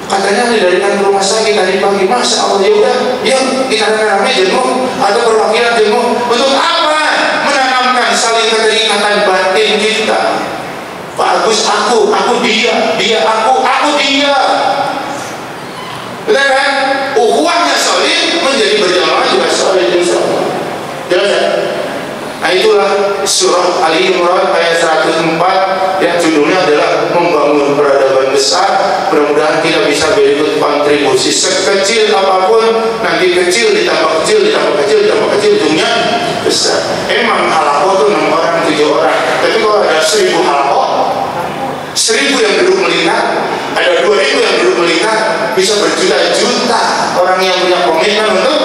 Katanya didarikan ke rumah sakit tadi pagi. Masya Allah, ya udah, yuk kita rame jenguk atau perwakilan jenguk. Untuk apa? Menanamkan saling keterikatan batin kita. Pak Agus aku dia, dia aku dia. Benar kan? Ukhuwahnya solid, menjadi berjamaah juga solid, insyaallah. Jelas ya? Nah itulah surah Ali Imran ayat 104 yang judulnya adalah membangun peradaban besar. Mudah-mudahan kita bisa berikut kontribusi sekecil apapun, nanti kecil ditambah kecil ditambah kecil ditambah kecil, ujungnya besar. Emang halakoh itu 6 orang 7 orang, tapi kalau ada 1000 halakoh, 1000 yang duduk melingkar, ada 2000 yang duduk melingkar, bisa berjuta-juta orang yang punya komitmen untuk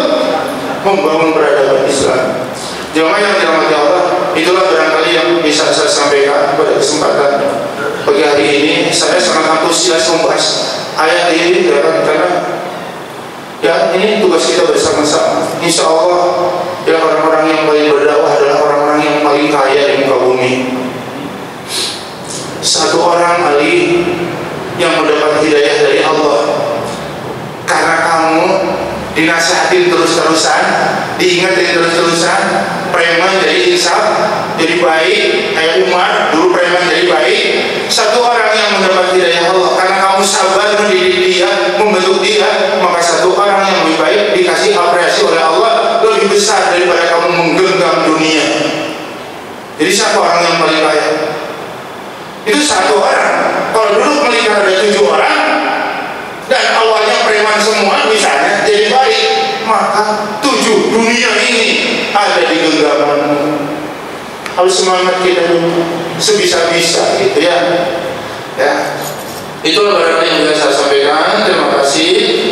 membangun peradaban Islam. Jemaah yang dirahmati Allah, itulah barangkali yang bisa saya sampaikan pada kesempatan pagi hari ini. Saya sangat antusias membahas ayat ini karena ya ini tugas kita bersama-sama. Insya Allah ya, orang-orang yang paling berdakwah adalah orang-orang yang paling kaya di muka bumi. Satu orang Ali yang mendapat hidayah dari Allah karena kamu dinasihatin terus-terusan, diingetin terus-terusan, preman jadi insaf, jadi baik. Kayak Umar dulu preman jadi baik. Satu orang yang mendapat hidayah Allah karena kamu sabar mendidik dia, membentuk dia, maka satu orang yang lebih baik dikasih apresiasi oleh Allah lebih besar daripada kamu menggenggam dunia. Jadi siapa orang yang paling kaya? Itu satu orang. Kalau dulu melingkar ada 7 orang dan awalnya preman semua misalnya jadi baik, maka 7 dunia ini ada di genggamanmu. Harus semangat kita dulu sebisa-bisa gitu ya. Ya, itulah barangkali yang bisa saya sampaikan. Terima kasih.